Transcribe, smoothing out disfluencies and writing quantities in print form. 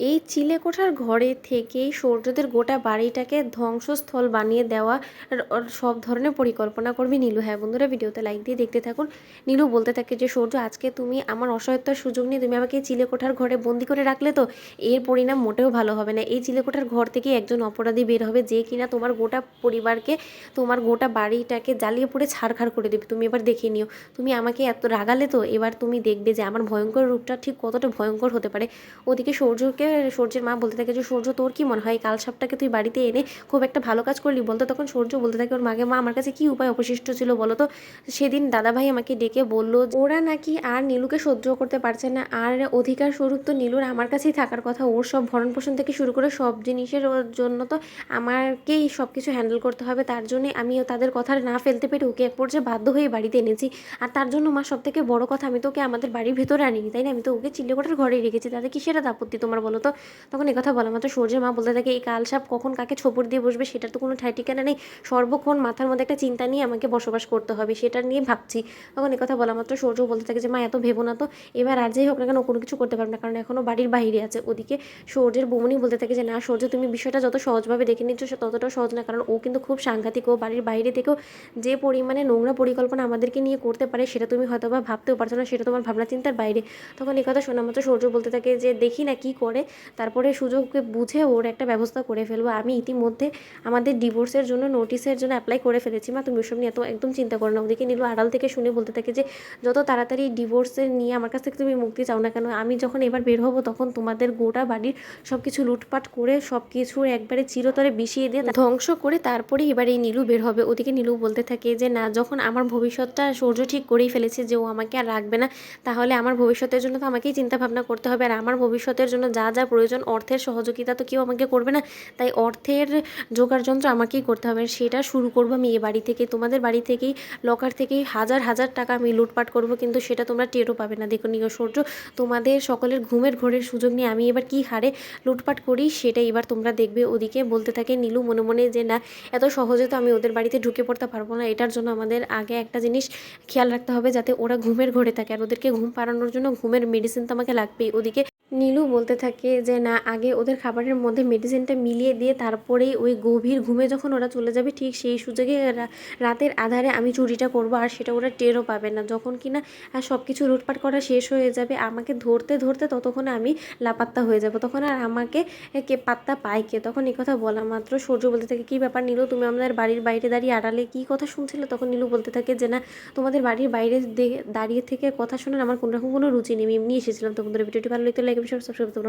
এই চিলেকোঠার ঘরে থেকেই সূর্যদের গোটা বাড়িটাকে ধ্বংসস্থল বানিয়ে দেওয়া সব ধরনের পরিকল্পনা করবে নীলু। হ্যাঁ বন্ধুরা, ভিডিওতে লাইক দিয়ে দেখতে থাকুন। নীলু বলতে থাকে যে সূর্য, আজকে তুমি আমার অসহায়তার সুযোগ নিয়ে তুমি আমাকে এই চিলেকোঠার ঘরে বন্দি করে রাখলে, তো এর পরিণাম মোটেও ভালো হবে না। এই চিলেকোঠার ঘর থেকে একজন অপরাধী বের হবে, যে কিনা তোমার গোটা পরিবারকে, তোমার গোটা বাড়িটাকে জ্বালিয়ে পুড়ে ছাড়খাড় করে দেবে। তুমি এবার দেখে নিও। তুমি আমাকে এত রাগালে, তো এবার তুমি দেখবে যে আমার ভয়ঙ্কর রূপটা ঠিক কতটা ভয়ঙ্কর হতে পারে। ওদিকে সূর্যের মা বলতে থাকে যে সূর্য, তোর কি মনে হয় কাল সাপটাকে তুই বাড়িতে এনে খুব একটা ভালো কাজ করলি বলতো? তখন সূর্য বলতে থাকে ওর মাকে, মা আমার কাছে কি উপায় অবশিষ্ট ছিল বলো তো? সেদিন দাদাভাই আমাকে ডেকে বললো ওরা নাকি আর নীলুকে সহ্য করতে পারছে না, আর অধিকার স্বরূপ তো নীলুর আমার কাছেই থাকার কথা। ওর সব ভরণ পোষণ থেকে শুরু করে সব জিনিসের ওর জন্য তো আমাকেই সব কিছু হ্যান্ডেল করতে হবে। তার জন্যে আমিও তাদের কথা না ফেলতে পেরে ওকে এক পর্যায়ে বাধ্য হয়ে বাড়িতে এনেছি। আর তার জন্য মা, সব থেকে বড় কথা, আমি তো ওকে আমাদের বাড়ির ভেতরে আনিনি, তাই না? আমি তো ওকে চিলেকোঠার ঘরেই রেখেছি। তাতে কিসের আপত্তি তোমার বলো তো? তখন কথা বলা মাত্র সূর্যের মা বলতে থাকে, এই কালসাপ কখন কাকে ছোপর দিয়ে বসবে সেটার তো কোনো ঠাই ঠিকানা নেই। সর্বক্ষণ মাথার মধ্যে একটা চিন্তা নিয়ে আমাকে বসবাস করতে হবে, সেটা নিয়ে ভাবছি। তখন কথা বলা মাত্র সূর্য বলতে থাকে যে মা, এত ভেবো না তো। এবার আর যাই হোক না কেন, কোনো কিছু করতে পারবে না, কারণ এখনও বাড়ির বাইরে আছে। ওদিকে সূর্যের বৌমনি বলতে থাকে যে না সূর্য, তুমি বিষয়টা যত সহজভাবে দেখে নিচ্ছ সে ততটাও সহজ না, কারণ ও কিন্তু খুব সাংঘাতিক। ও বাড়ির বাইরে থেকেও যে পরিমাণে নোংরা পরিকল্পনা আমাদেরকে নিয়ে করতে পারে সেটা তুমি হয়তো বা ভাবতেও পারছো না, সেটা তোমার ভাবনা চিন্তার বাইরে। তখন কথা শোনা মাত্র সূর্য বলতে থাকে যে দেখি না কি করে, তারপরে সুযোগকে বুঝে ওর একটা ব্যবস্থা করে ফেলবো। আমি ইতিমধ্যে আমাদের ডিভোর্সের জন্য নোটিশের জন্য অ্যাপ্লাই করে ফেলেছি মা, তুমি ওসব নিয়ে একদম চিন্তা করো না। ওদিকে নীলু আড়াল থেকে শুনে বলতে থাকে যে যত তাড়াতাড়ি ডিভোর্সের নিয়ে আমার কাছ থেকে তুমি মুক্তি চাও না কেন, আমি যখন এবার বের হবো তখন তোমাদের গোটা বাড়ির সব কিছু লুটপাট করে সব কিছু একবারে চিরতরে বিষিয়ে দিয়ে ধ্বংস করে তারপরে এবার এই নীলু বের হবে। ওদিকে নীলু বলতে থাকে যে না, যখন আমার ভবিষ্যৎটা সূর্য ঠিক করেই ফেলেছে যে ও আমাকে আর রাখবে না, তাহলে আমার ভবিষ্যতের জন্য তো আমাকেই চিন্তা ভাবনা করতে হবে। আর আমার ভবিষ্যতের জন্য যা যা প্রয়োজন, অর্থের সহযোগিতা তো কেউ আমাকে করবে না, তাই অর্থের জোগাড় যন্ত্র আমাকেই করতে হবে। সেটা শুরু করবো আমি এ বাড়ি থেকে, তোমাদের বাড়ি থেকেই, লকার থেকেই হাজার হাজার টাকা আমি লুটপাট করব, কিন্তু সেটা তোমরা টেরও পাবে না। দেখো নিও সূর্য, তোমাদের সকলের ঘুমের ঘোরের সুযোগ নিয়ে আমি এবার কি হারে লুটপাট করি সেটা এবার তোমরা দেখবে। ওদিকে বলতে থাকে নীলু মনে মনে যে না, এত সহজে তো আমি ওদের বাড়িতে ঢুকে পড়তে পারবো না। এটার জন্য আমাদের আগে একটা জিনিস খেয়াল রাখতে হবে, যাতে ওরা ঘুমের ঘোরে থাকে, আর ওদেরকে ঘুম পাড়ানোর জন্য ঘুমের মেডিসিন তো আমাকে লাগবেই। ওদিকে নীলু বলতে থাকে যে না, আগে ওদের খাবারের মধ্যে মেডিসিনটা মিলিয়ে দিয়ে তারপরেই ওই গভীর ঘুমে যখন ওরা চলে যাবে, ঠিক সেই সুযোগে রাতের আধারে আমি চুরিটা করব, আর সেটা ওরা টেরও পাবে না। যখন কিনা সব কিছু লুটপাট করা শেষ হয়ে যাবে, আমাকে ধরতে ধরতে ততক্ষণে আমি লাপাত্তা হয়ে যাব, তখন আর আমাকে কে পাত্তা পায় কে? তখন এই কথা বলা মাত্র সূর্য বলতে থাকে, কী ব্যাপার নীলু, তুমি আমাদের বাড়ির বাইরে দাঁড়িয়ে আড়ালে কী কথা শুনছিলে? তখন নীলু বলতে থাকে যে না, তোমাদের বাড়ির বাইরে দাঁড়িয়ে থেকে কথা শোনার আমার কোনো রকম কোনো রুচি নেই, আমি এমনি এসেছিলাম। তোমাদের ভিডিওটি ভালো লাগলে লাইক, সাবস্ক্রাইব করুন।